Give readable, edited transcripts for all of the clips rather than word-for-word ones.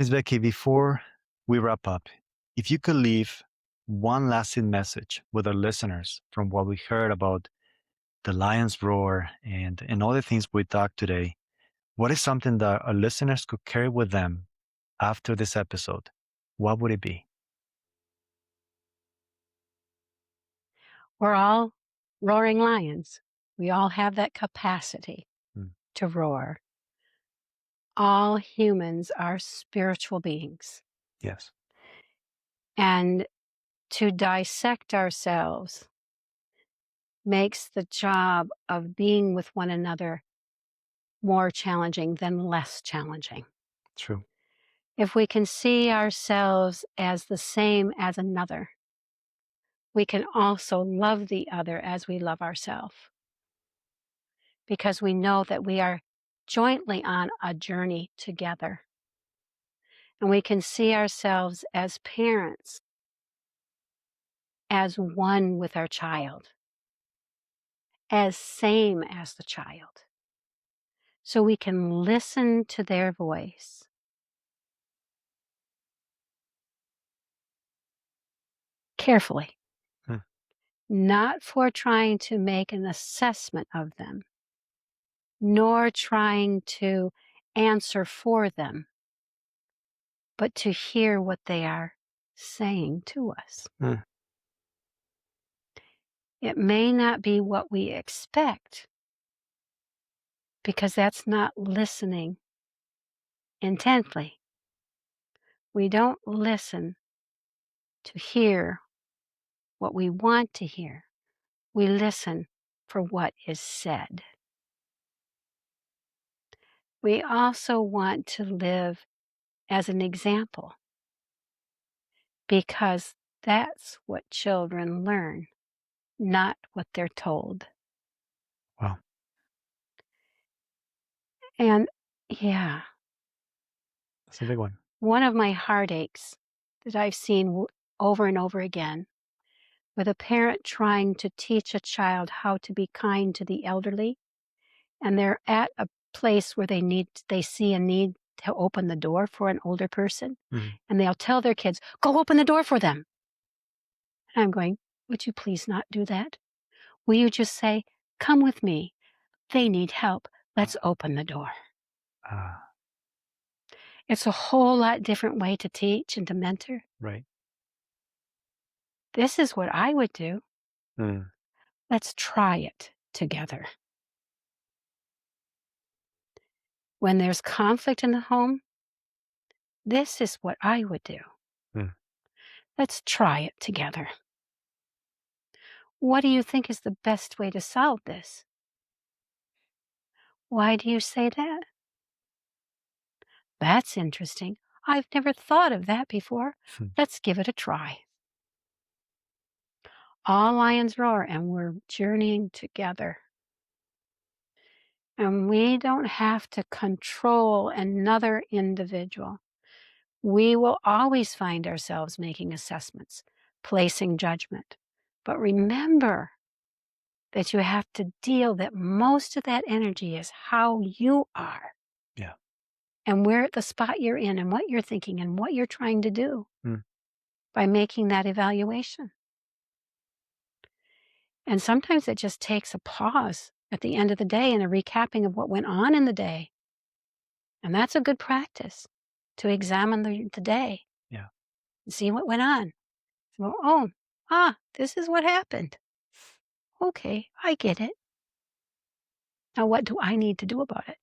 Ms. Becky, before we wrap up, if you could leave one lasting message with our listeners from what we heard about the lion's roar and all the things we talked today, what is something that our listeners could carry with them after this episode? What would it be? We're all roaring lions. We all have that capacity to roar. All humans are spiritual beings. Yes. And to dissect ourselves makes the job of being with one another more challenging than less challenging. True. If we can see ourselves as the same as another, we can also love the other as we love ourselves, because we know that we are jointly on a journey together. And we can see ourselves as parents, as one with our child, as same as the child. So we can listen to their voice. Carefully. Not for trying to make an assessment of them, nor trying to answer for them, but to hear what they are saying to us. It may not be what we expect, because that's not listening intently. We don't listen to hear what we want to hear. We listen for what is said. We also want to live as an example, because that's what children learn, not what they're told. Wow. And yeah. That's a big one. One of my heartaches that I've seen over and over again, with a parent trying to teach a child how to be kind to the elderly, and they're at a place where they see a need to open the door for an older person, and they'll tell their kids, "Go open the door for them." And I'm going, "Would you please not do that? Will you just say, 'Come with me. They need help. Let's open the door.'" It's a whole lot different way to teach and to mentor. Right. This is what I would do. Let's try it together. When there's conflict in the home, this is what I would do. Let's try it together. What do you think is the best way to solve this? Why do you say that? That's interesting. I've never thought of that before. Let's give it a try. All lions roar, and we're journeying together. And we don't have to control another individual. We will always find ourselves making assessments, placing judgment. But remember that you have to deal that most of that energy is how you are. Yeah. And where the spot you're in and what you're thinking and what you're trying to do by making that evaluation. And sometimes it just takes a pause at the end of the day and a recapping of what went on in the day. And that's a good practice, to examine the day. Yeah. And see what went on. So, this is what happened. Okay, I get it. Now what do I need to do about it?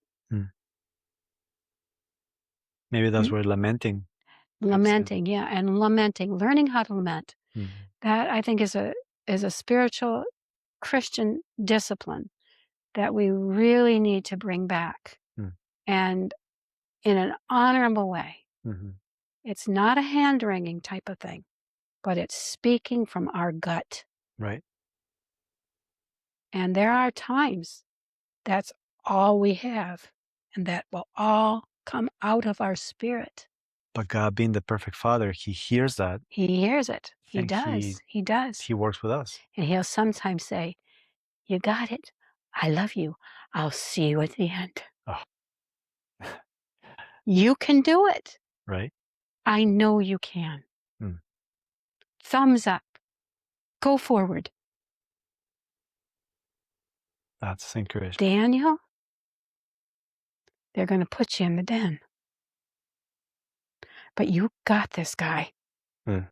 Maybe that's where lamenting. Lamenting, yeah, and lamenting, learning how to lament. That, I think, is a spiritual Christian discipline that we really need to bring back, and in an honorable way. It's not a hand-wringing type of thing, but it's speaking from our gut. Right. And there are times that's all we have, and that will all come out of our spirit. But God, being the perfect Father, He hears that. He hears it. He And does. He does. He works with us. And He'll sometimes say, "You got it. I love you. I'll see you at the end." Oh. You can do it. Right? I know you can. Mm. Thumbs up. Go forward. That's encouragement. Daniel, they're going to put you in the den. But you got this, guy. Mm.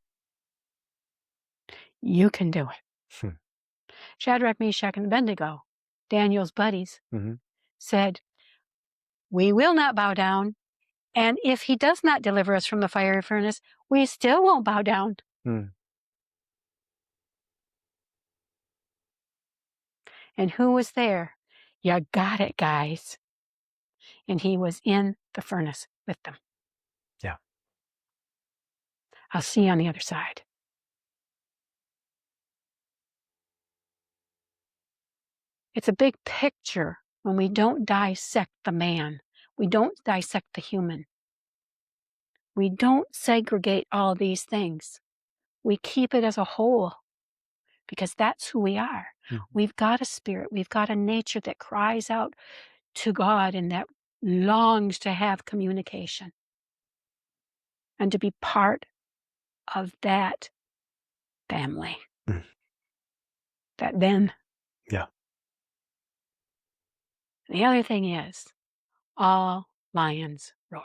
You can do it. Hmm. Shadrach, Meshach, and Abednego, Daniel's buddies, Mhm. said, we will not bow down. And if he does not deliver us from the fiery furnace, we still won't bow down. Mm. And who was there? You got it, guys. And he was in the furnace with them. Yeah. I'll see you on the other side. It's a big picture when we don't dissect the man. We don't dissect the human. We don't segregate all these things. We keep it as a whole because that's who we are. Mhm. We've got a spirit. We've got a nature that cries out to God and that longs to have communication and to be part of that family. Mm. That then. Yeah. The other thing is, all lions roar.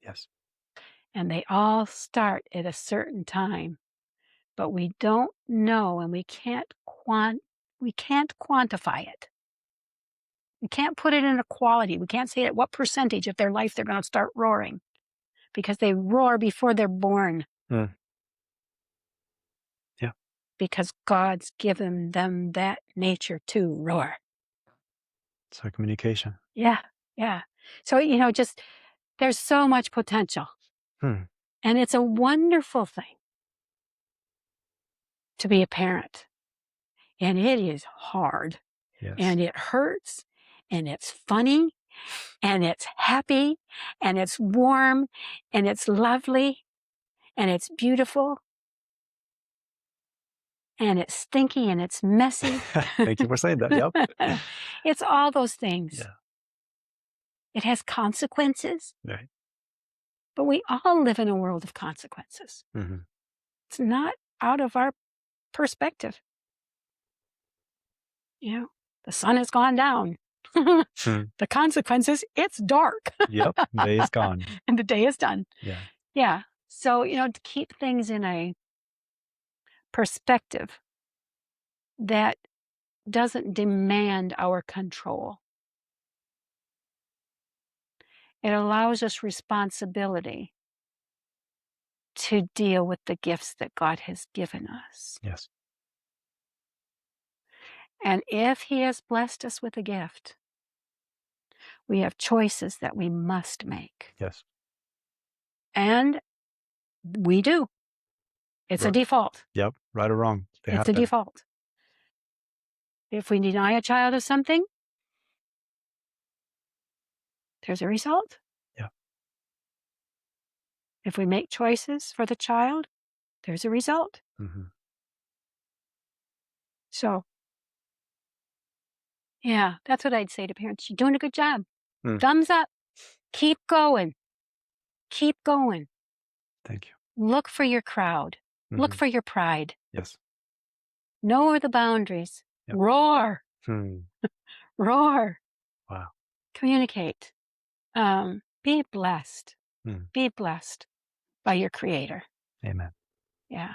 Yes. And they all start at a certain time, but we don't know and we can't quantify it. We can't put it in a quality. We can't say at what percentage of their life they're going to start roaring because they roar before they're born. Mm. Yeah. Because God's given them that nature to roar. So communication. Yeah, yeah. So, just there's so much potential. Hmm. And it's a wonderful thing to be a parent. And it is hard. Yes. And it hurts. And it's funny. And it's happy. And it's warm. And it's lovely. And it's beautiful. And it's stinky. And it's messy. Thank you for saying that. Yep. It's all those things. Yeah. It has consequences. Right. But we all live in a world of consequences. Mm-hmm. It's not out of our perspective. The sun has gone down. The consequences, it's dark. Yep. Day is gone. And the day is done. Yeah. Yeah. So, to keep things in a perspective that doesn't demand our control. It allows us responsibility to deal with the gifts that God has given us. Yes. And if He has blessed us with a gift, we have choices that we must make. Yes. And we do. It's a default. Yep. Right or wrong. They It's a happen. default. If we deny a child of something, there's a result. Yeah. If we make choices for the child, there's a result. Mm-hmm. So, yeah, that's what I'd say to parents. You're doing a good job. Mm. Thumbs up. Keep going. Keep going. Thank you. Look for your crowd. Mm-hmm. Look for your pride. Yes. Know the boundaries. Yep. Roar. Hmm. Roar. Wow. Communicate. Be blessed. Mm. Be blessed by your Creator. Amen. Yeah.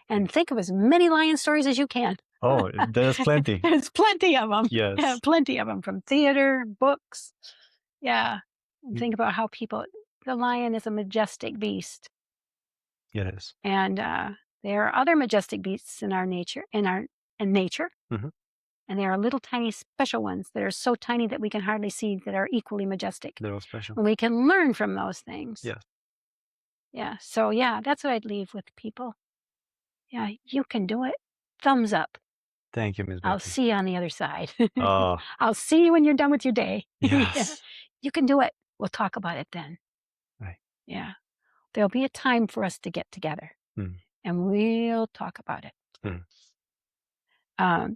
And think of as many lion stories as you can. Oh, there's plenty. There's plenty of them. Yes. Yeah, plenty of them from theater, books. Yeah. And Mm. think about how the lion is a majestic beast. It is. And there are other majestic beasts in our nature, in nature. Mhm. And there are little tiny special ones that are so tiny that we can hardly see that are equally majestic. They're all special. And we can learn from those things. Yes. Yeah. So, yeah, that's what I'd leave with people. Yeah, you can do it. Thumbs up. Thank you, Miss I'll Becky. see you on the other side. Oh, I'll see you when you're done with your day. Yeah. yes. You can do it. We'll talk about it then. Right. Yeah. There'll be a time for us to get together Mm. and we'll talk about it. Mm.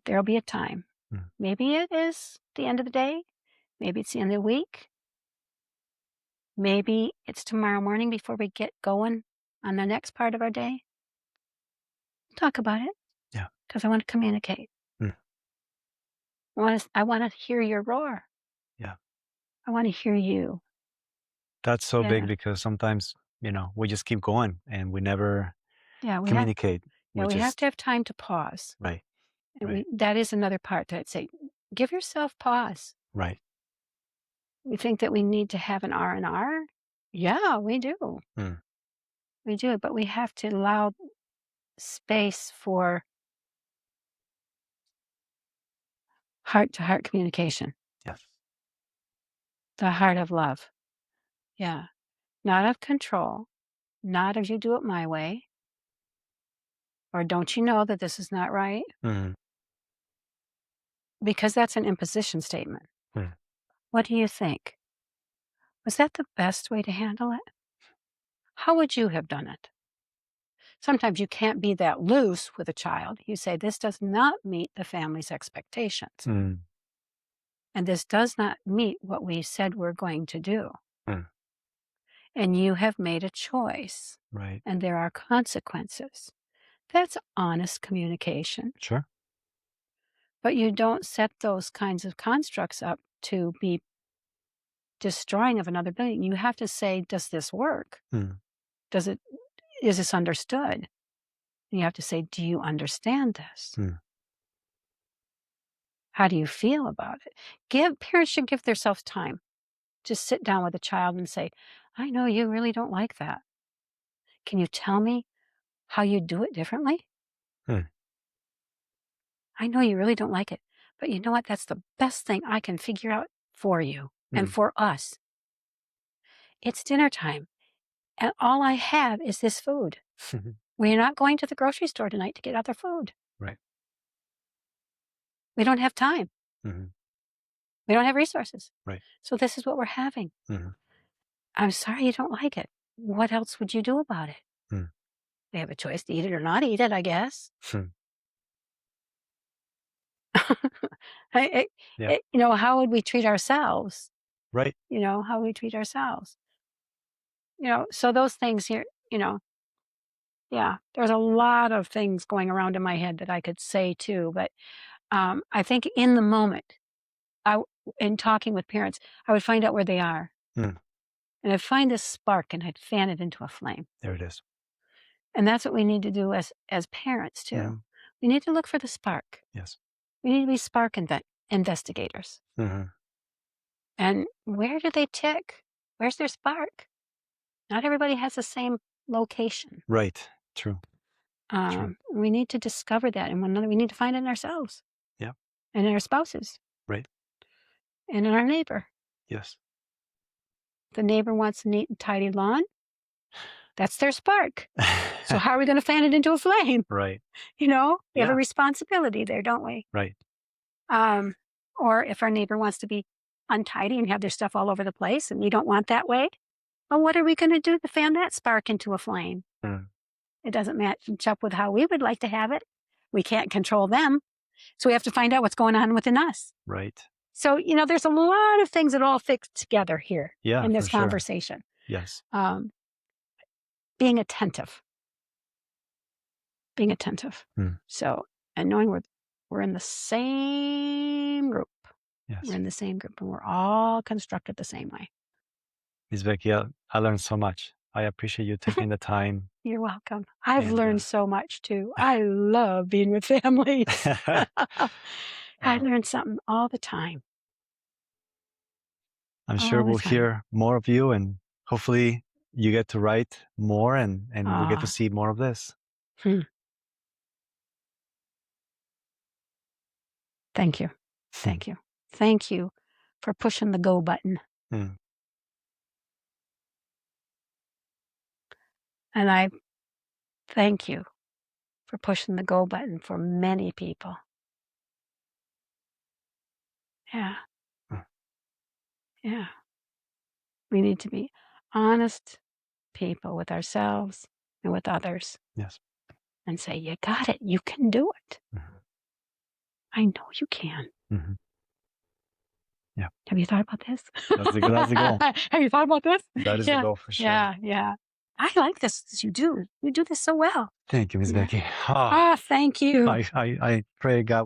There'll be a time. Mm. Maybe it is the end of the day. Maybe it's the end of the week. maybe it's tomorrow morning before we get going on the next part of our day. Talk about it Yeah. because I want to communicate. Mm. I want to hear your roar. Yeah. I want to hear you. That's so big Yeah. because sometimes, we just keep going and we never Yeah. communicate. Yeah, We we have just to have time to pause. right, And right, that is another part that I'd say, give yourself pause. right. We think that we need to have an R&R. Yeah, we do. Mm. We do, but we have to allow space for heart-to-heart communication, Yes. the heart of love. Yeah. Not of control, not of you do it my way, or don't you know that this is not right? Mhm. Because that's an imposition statement. Mm. What do you think? Was that the best way to handle it? How would you have done it? Sometimes you can't be that loose with a child. You say, this does not meet the family's expectations. Mm. And this does not meet what we said we're going to do. Mm. And you have made a choice, Right. and there are consequences. That's honest communication. Sure. But you don't set those kinds of constructs up to be destroying of another being. You have to say, does this work? Mm. Is this understood? And you have to say, do you understand this? Mm. How do you feel about it? Parents should give themselves time. Just sit down with a child and say, I know you really don't like that. Can you tell me how you do it differently? Mm. I know you really don't like it, but you know what? That's the best thing I can figure out for you and Mm. for us. It's dinner time, and all I have is this food. We're not going to the grocery store tonight to get other food. Right. We don't have time. Mhm. We don't have resources. Right. So this is what we're having. Mhm. I'm sorry you don't like it. What else would you do about it? Mm. They have a choice to eat it or not eat it, I guess. Hmm. I Yeah. how would we treat ourselves? Right. How we treat ourselves. So those things here, yeah, there's a lot of things going around in my head that I could say too, but I think in the moment, in talking with parents, I would find out where they are, Mm. and I'd find this spark, and I'd fan it into a flame. There it is. And that's what we need to do as parents too. Mhm. We need to look for the spark. Yes. We need to be spark investigators. Mhm. And where do they tick? Where's their spark? Not everybody has the same location. Right. True. True. We need to discover that in one another. We need to find it in ourselves Yeah. and in our spouses Right. and in our neighbor. Yes. The neighbor wants a neat and tidy lawn. That's their spark. So how are we going to fan it into a flame? Right. We have a Yeah. responsibility there, don't we? Right. Or if our neighbor wants to be untidy and have their stuff all over the place and we don't want that way, well, what are we going to do to fan that spark into a flame? Mm. It doesn't match up with how we would like to have it. We can't control them. So we have to find out what's going on within us. Right. So, there's a lot of things that all fit together here Yeah, in for this sure. conversation. Yes. Being attentive. Being attentive. Mm. So, and knowing we're in the same group. Yes. We're in the same group and we're all constructed the same way. Miss Becky, I learned so much. I appreciate you taking the time. You're welcome. I've And learned so much too. I love being with families. I learn something all the time. I'm sure All the we'll time. hear more of you, and hopefully you get to write more, and we get to see more of this. Thank you. Thank you. Thank you for pushing the go button. Mm. And I thank you for pushing the go button for many people. Yeah. Mm. Yeah. We need to be honest people with ourselves and with others Yes. and say, you got it. You can do it. Mhm. I know you can. Mhm. Yeah. Have you thought about this? That's the goal. Have you thought about this? That is the Yeah. goal for sure. Yeah. I like this. You do. You do this so well. Thank you, Miss Yeah. Becky. Ah, Thank you. I pray God